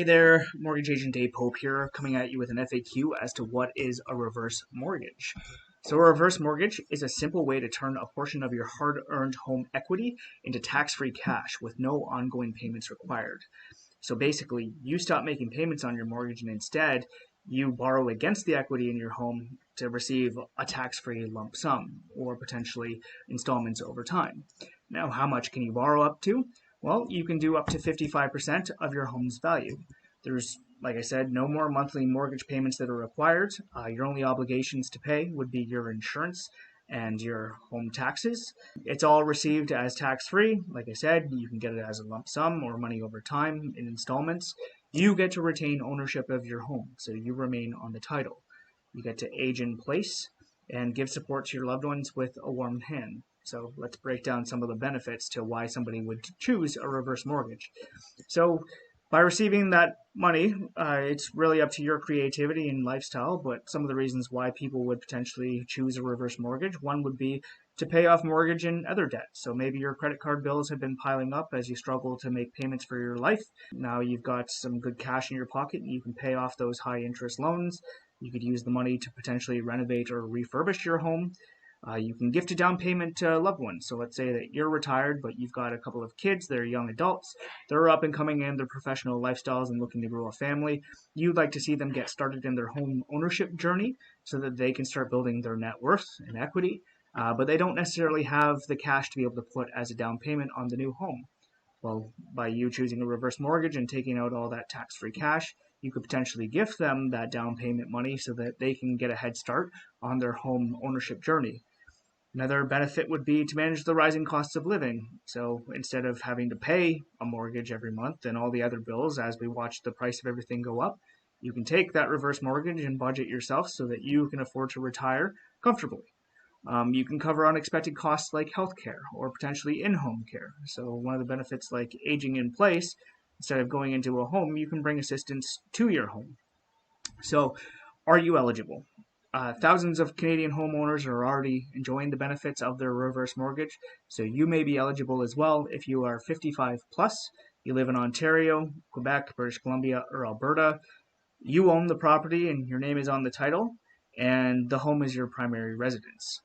Hey there, Mortgage Agent Dave Pope here, coming at you with an FAQ as to what is a reverse mortgage. So a reverse mortgage is a simple way to turn a portion of your hard-earned home equity into tax-free cash with no ongoing payments required. So basically, you stop making payments on your mortgage and instead you borrow against the equity in your home to receive a tax-free lump sum or potentially installments over time. Now, how much can you borrow up to? Well, you can do up to 55% of your home's value. There's, like I said, no more monthly mortgage payments that are required. Your only obligations to pay would be your insurance and your home taxes. It's all received as tax-free. Like I said, you can get it as a lump sum or money over time in installments. You get to retain ownership of your home, so you remain on the title. You get to age in place and give support to your loved ones with a warm hand. So let's break down some of the benefits to why somebody would choose a reverse mortgage. So by receiving that money, it's really up to your creativity and lifestyle, but some of the reasons why people would potentially choose a reverse mortgage, one would be to pay off mortgage and other debt. So maybe your credit card bills have been piling up as you struggle to make payments for your life. Now you've got some good cash in your pocket and you can pay off those high interest loans. You could use the money to potentially renovate or refurbish your home. You can gift a down payment to loved ones. So let's say that you're retired, but you've got a couple of kids, they're young adults, they're up and coming in their professional lifestyles and looking to grow a family. You'd like to see them get started in their home ownership journey so that they can start building their net worth and equity, but they don't necessarily have the cash to be able to put as a down payment on the new home. Well, by you choosing a reverse mortgage and taking out all that tax-free cash, you could potentially gift them that down payment money so that they can get a head start on their home ownership journey. Another benefit would be to manage the rising costs of living. So instead of having to pay a mortgage every month and all the other bills as we watch the price of everything go up, you can take that reverse mortgage and budget yourself so that you can afford to retire comfortably. You can cover unexpected costs like healthcare or potentially in-home care. So one of the benefits like aging in place, instead of going into a home, you can bring assistance to your home. So are you eligible? Thousands of Canadian homeowners are already enjoying the benefits of their reverse mortgage, so you may be eligible as well if you are 55 plus, you live in Ontario, Quebec, British Columbia, or Alberta, you own the property and your name is on the title, and the home is your primary residence.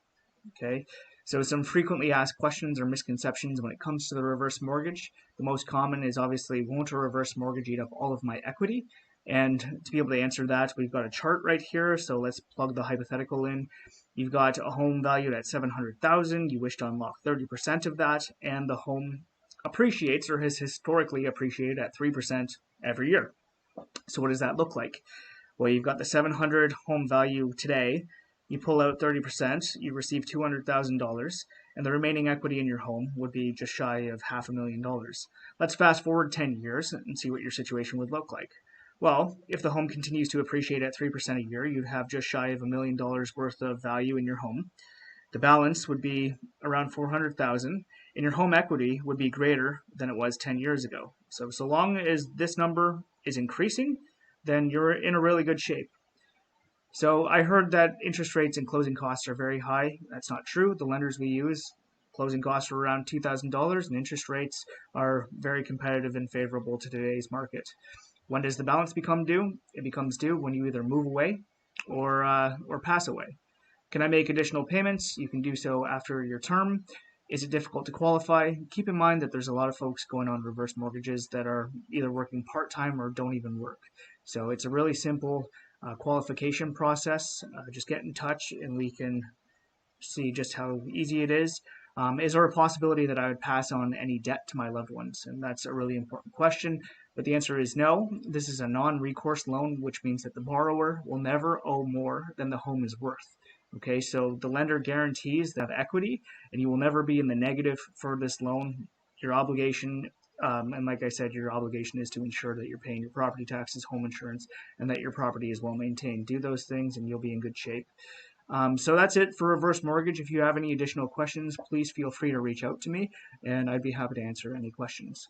Okay, so some frequently asked questions or misconceptions when it comes to the reverse mortgage. The most common is obviously, won't a reverse mortgage eat up all of my equity? And to be able to answer that, we've got a chart right here. So let's plug the hypothetical in. You've got a home valued at $700,000. You wish to unlock 30% of that, and the home appreciates or has historically appreciated at 3% every year. So what does that look like? Well, you've got the 700 home value today. You pull out 30%, you receive $200,000, and the remaining equity in your home would be just shy of $500,000. Let's fast forward 10 years and see what your situation would look like. Well, if the home continues to appreciate at 3% a year, you'd have just shy of $1 million worth of value in your home. The balance would be around $400,000, and your home equity would be greater than it was 10 years ago. So long as this number is increasing, then you're in a really good shape. So I heard that interest rates and closing costs are very high. That's not true. The lenders we use, closing costs are around $2,000, and interest rates are very competitive and favorable to today's market. When does the balance become due? It becomes due when you either move away or pass away. Can I make additional payments? You can do so after your term. Is it difficult to qualify? Keep in mind that there's a lot of folks going on reverse mortgages that are either working part-time or don't even work. So it's a really simple qualification process. Just get in touch and we can see just how easy it is. Is there a possibility that I would pass on any debt to my loved ones? And that's a really important question. But the answer is no. This is a non-recourse loan, which means that the borrower will never owe more than the home is worth. Okay, so the lender guarantees that equity, and you will never be in the negative for this loan. Your obligation, and like I said, your obligation is to ensure that you're paying your property taxes, home insurance, and that your property is well maintained. Do those things and you'll be in good shape. So that's it for reverse mortgage. If you have any additional questions, please feel free to reach out to me, and I'd be happy to answer any questions.